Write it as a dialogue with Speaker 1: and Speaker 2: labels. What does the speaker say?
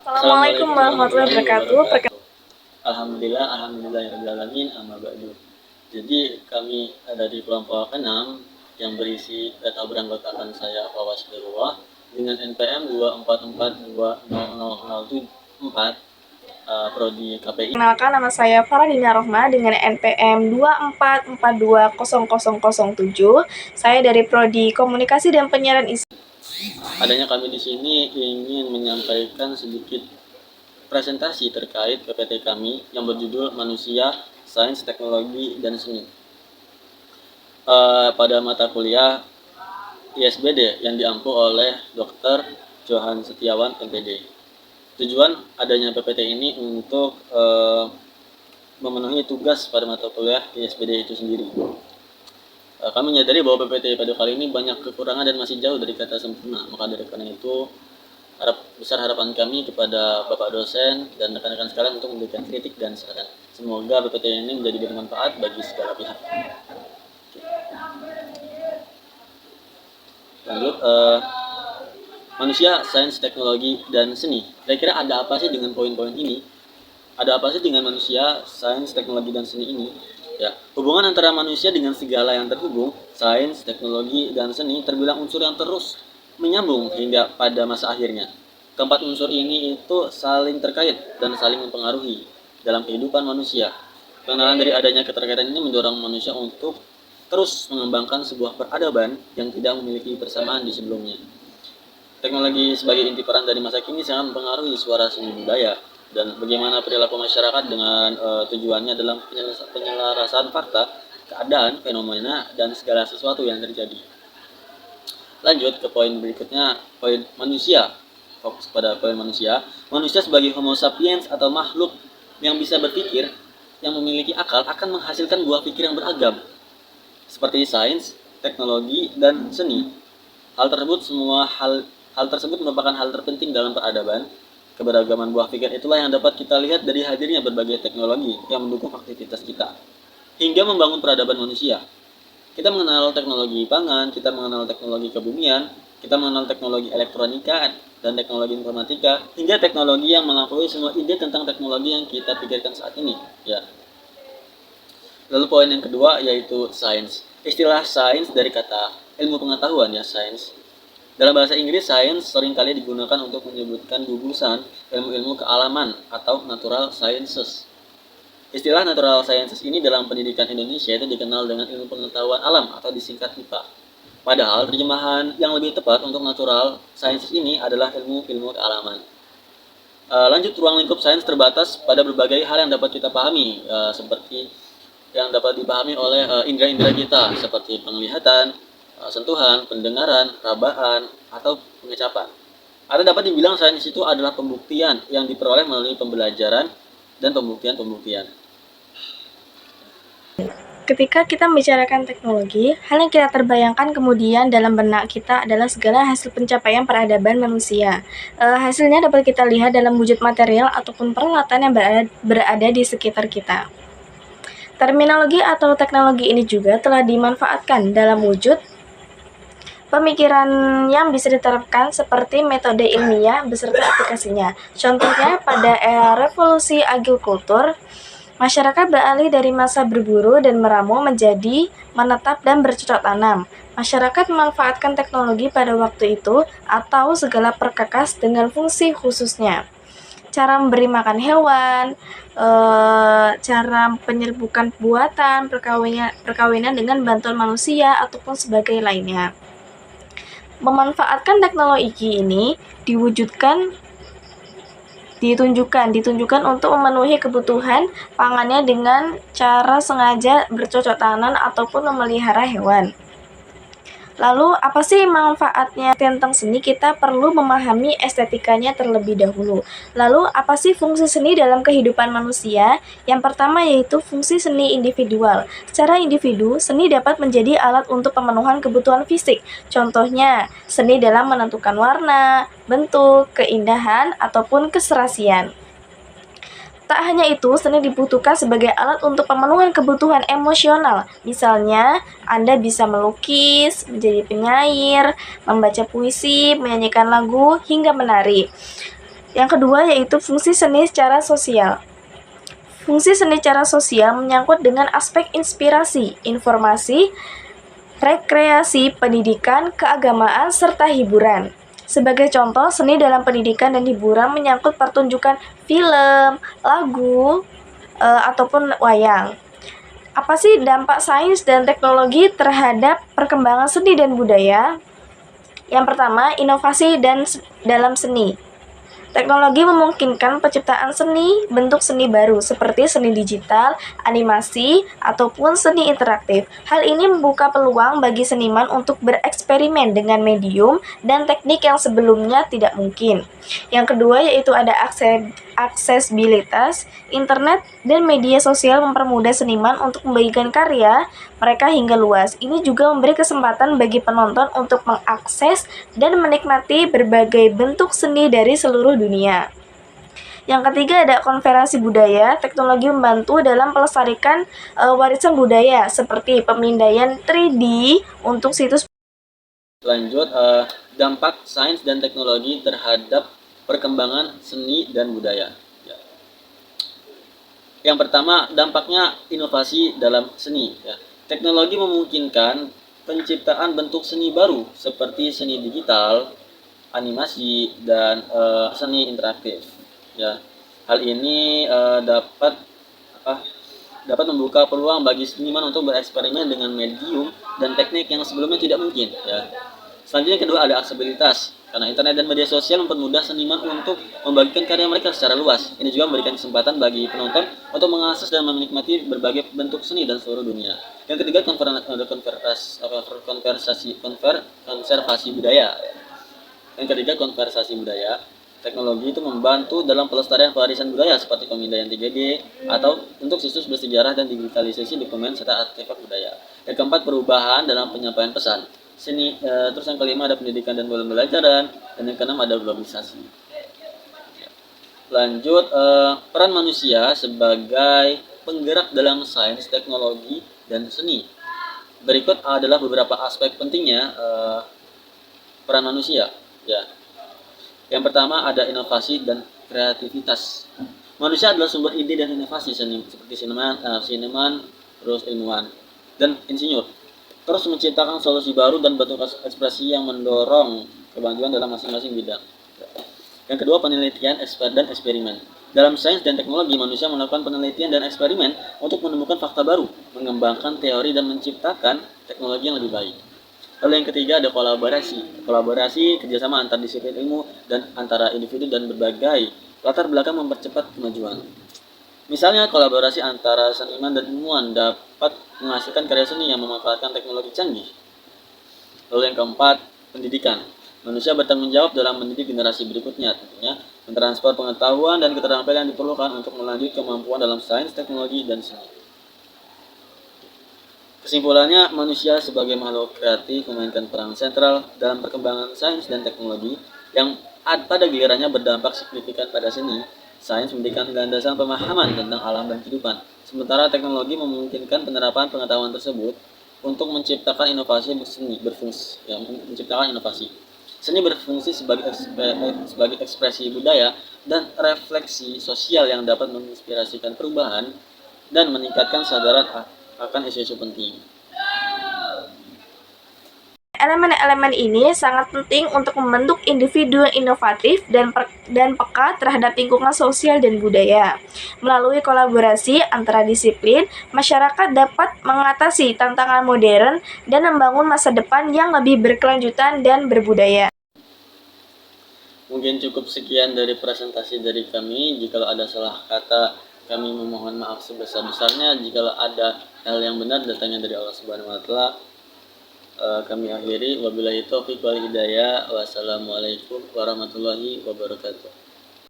Speaker 1: Assalamualaikum warahmatullahi wabarakatuh.
Speaker 2: Alhamdulillahirrahmanirrahim, amma ba'du. Jadi kami dari kelompok 6 yang berisi data beranggotakan saya Fawas Berwa dengan NPM 244200004 prodi KPI.
Speaker 1: Kenalkan, nama saya Faradina Rohma dengan NPM 244200007. Saya dari prodi Komunikasi dan Penyiaran Islam.
Speaker 2: Adanya kami di sini ingin menyampaikan sedikit presentasi terkait PPT kami yang berjudul Manusia, Sains, Teknologi, dan Seni. Pada mata kuliah ISBD yang diampu oleh Dr. Johan Setiawan MPD. Tujuan adanya PPT ini untuk memenuhi tugas pada mata kuliah ISBD itu sendiri. Kami menyadari bahwa PPT pada kali ini banyak kekurangan dan masih jauh dari kata sempurna. Maka dari karena itu besar harapan kami kepada Bapak dosen dan rekan-rekan sekalian untuk memberikan kritik dan saran. Semoga PPT ini menjadi bermanfaat bagi segala pihak. Lanjut, manusia, sains, teknologi, dan seni. Kira-kira ada apa sih dengan poin-poin ini? Ada apa sih dengan manusia, sains, teknologi, dan seni ini? Ya, hubungan antara manusia dengan segala yang terhubung, sains, teknologi, dan seni terbilang unsur yang terus menyambung hingga pada masa akhirnya. Keempat unsur ini itu saling terkait dan saling mempengaruhi dalam kehidupan manusia. Pengenalan dari adanya keterkaitan ini mendorong manusia untuk terus mengembangkan sebuah peradaban yang tidak memiliki persamaan di sebelumnya. Teknologi sebagai inti peran dari masa kini sangat mempengaruhi suara seni budaya dan bagaimana perilaku masyarakat dengan tujuannya dalam penyelarasan fakta, keadaan, fenomena, dan segala sesuatu yang terjadi. Lanjut ke poin berikutnya, poin manusia. Fokus pada poin manusia. Manusia sebagai homo sapiens atau makhluk yang bisa berpikir, yang memiliki akal, akan menghasilkan buah pikir yang beragam, seperti sains, teknologi, dan seni. Hal tersebut merupakan hal terpenting dalam peradaban. Keberagaman buah pikir itulah yang dapat kita lihat dari hadirnya berbagai teknologi yang mendukung aktivitas kita, hingga membangun peradaban manusia. Kita mengenal teknologi pangan, kita mengenal teknologi kebumian, kita mengenal teknologi elektronika dan teknologi informatika, hingga teknologi yang melampaui semua ide tentang teknologi yang kita pikirkan saat ini. Ya. Lalu poin yang kedua yaitu sains. Istilah sains dari kata ilmu pengetahuan ya, sains. Dalam bahasa Inggris, sains seringkali digunakan untuk menyebutkan gugusan ilmu-ilmu kealaman atau natural sciences. Istilah natural sciences ini dalam pendidikan Indonesia itu dikenal dengan ilmu pengetahuan alam atau disingkat IPA. Padahal terjemahan yang lebih tepat untuk natural sciences ini adalah ilmu-ilmu kealaman. Lanjut, ruang lingkup sains terbatas pada berbagai hal yang dapat kita pahami, seperti yang dapat dipahami oleh indera-indera kita, seperti penglihatan, sentuhan, pendengaran, rabaan, atau pengecapan. Atau dapat dibilang sains itu adalah pembuktian yang diperoleh melalui pembelajaran dan pembuktian.
Speaker 1: Ketika kita membicarakan teknologi, hal yang kita terbayangkan kemudian dalam benak kita adalah segala hasil pencapaian peradaban manusia. Hasilnya dapat kita lihat dalam wujud material ataupun peralatan yang berada di sekitar kita. Terminologi atau teknologi ini juga telah dimanfaatkan dalam wujud pemikiran yang bisa diterapkan seperti metode ilmiah beserta aplikasinya. Contohnya, pada era revolusi agrikultur, masyarakat beralih dari masa berburu dan meramu menjadi menetap dan bercocok tanam. Masyarakat memanfaatkan teknologi pada waktu itu atau segala perkakas dengan fungsi khususnya. Cara memberi makan hewan, cara penyerbukan buatan, perkawinan dengan bantuan manusia, ataupun sebagai lainnya. Memanfaatkan teknologi ini ditunjukkan untuk memenuhi kebutuhan pangannya dengan cara sengaja bercocok tanam ataupun memelihara hewan. Lalu, apa sih manfaatnya tentang seni? Kita perlu memahami estetikanya terlebih dahulu. Lalu, apa sih fungsi seni dalam kehidupan manusia? Yang pertama yaitu fungsi seni individual. Secara individu, seni dapat menjadi alat untuk pemenuhan kebutuhan fisik. Contohnya, seni dalam menentukan warna, bentuk, keindahan, ataupun keserasian. Tak hanya itu, seni dibutuhkan sebagai alat untuk pemenuhan kebutuhan emosional. Misalnya, Anda bisa melukis, menjadi penyair, membaca puisi, menyanyikan lagu, hingga menari. Yang kedua yaitu fungsi seni secara sosial. Fungsi seni secara sosial menyangkut dengan aspek inspirasi, informasi, rekreasi, pendidikan, keagamaan, serta hiburan. Sebagai contoh, seni dalam pendidikan dan hiburan menyangkut pertunjukan film, lagu, ataupun wayang. Apa sih dampak sains dan teknologi terhadap perkembangan seni dan budaya? Yang pertama, inovasi dalam seni. Teknologi memungkinkan penciptaan seni, bentuk seni baru seperti seni digital, animasi, ataupun seni interaktif. Hal ini membuka peluang bagi seniman untuk bereksperimen dengan medium dan teknik yang sebelumnya tidak mungkin. Yang kedua yaitu ada aksesibilitas. Internet dan media sosial mempermudah seniman untuk membagikan karya mereka hingga luas. Ini juga memberi kesempatan bagi penonton untuk mengakses dan menikmati berbagai bentuk seni dari seluruh dunia. Yang ketiga ada konservasi budaya. Teknologi membantu dalam melestarikan warisan budaya seperti pemindaian 3D untuk situs.
Speaker 2: Lanjut, dampak sains dan teknologi terhadap perkembangan seni dan budaya. Ya. Yang pertama, dampaknya inovasi dalam seni. Ya. Teknologi memungkinkan penciptaan bentuk seni baru seperti seni digital, animasi, dan seni interaktif. Ya. Hal ini dapat membuka peluang bagi seniman untuk bereksperimen dengan medium dan teknik yang sebelumnya tidak mungkin. Ya. Selanjutnya kedua ada aksesibilitas. Karena internet dan media sosial mempermudah seniman untuk membagikan karya mereka secara luas. Ini juga memberikan kesempatan bagi penonton untuk mengakses dan menikmati berbagai bentuk seni dan seluruh dunia. Yang ketiga konservasi budaya. Yang ketiga konservasi budaya. Teknologi itu membantu dalam pelestarian warisan budaya seperti pemindaian 3D atau untuk situs bersejarah dan digitalisasi dokumen serta artefak budaya. Yang keempat perubahan dalam penyampaian pesan. Terus yang kelima ada pendidikan dan pembelajaran, dan yang keenam ada globalisasi. Lanjut, peran manusia sebagai penggerak dalam sains, teknologi, dan seni. Berikut adalah beberapa aspek pentingnya peran manusia. Ya. Yang pertama ada inovasi dan kreativitas. Manusia adalah sumber ide dan inovasi seperti seniman, terus ilmuwan, dan insinyur. Terus menciptakan solusi baru dan bentuk ekspresi yang mendorong kemajuan dalam masing-masing bidang. Yang kedua, penelitian dan eksperimen. Dalam sains dan teknologi, manusia melakukan penelitian dan eksperimen untuk menemukan fakta baru, mengembangkan teori, dan menciptakan teknologi yang lebih baik. Lalu yang ketiga ada kolaborasi. Kolaborasi kerjasama antar disiplin ilmu dan antara individu dan berbagai latar belakang mempercepat kemajuan. Misalnya kolaborasi antara seniman dan ilmuwan dapat menghasilkan karya seni yang memanfaatkan teknologi canggih. Lalu yang keempat, pendidikan. Manusia bertanggung jawab dalam mendidik generasi berikutnya, tentunya mentransfer pengetahuan dan keterampilan yang diperlukan untuk melanjutkan kemampuan dalam sains, teknologi, dan seni. Kesimpulannya, manusia sebagai makhluk kreatif memainkan peran sentral dalam perkembangan sains dan teknologi yang pada gilirannya berdampak signifikan pada seni. Sains memberikan landasan pemahaman tentang alam dan kehidupan, sementara teknologi memungkinkan penerapan pengetahuan tersebut untuk menciptakan inovasi Seni berfungsi sebagai ekspresi budaya dan refleksi sosial yang dapat menginspirasikan perubahan dan meningkatkan kesadaran akan isu-isu penting.
Speaker 1: Elemen-elemen ini sangat penting untuk membentuk individu yang inovatif dan peka terhadap lingkungan sosial dan budaya. Melalui kolaborasi antara disiplin, masyarakat dapat mengatasi tantangan modern dan membangun masa depan yang lebih berkelanjutan dan berbudaya.
Speaker 2: Mungkin cukup sekian dari presentasi dari kami. Jika ada salah kata, kami memohon maaf sebesar-besarnya. Jika ada hal yang benar datangnya dari Allah Subhanahu wa taala. Kami akhiri, wabillahi taufiq wal hidayah. Wassalamualaikum warahmatullahi wabarakatuh.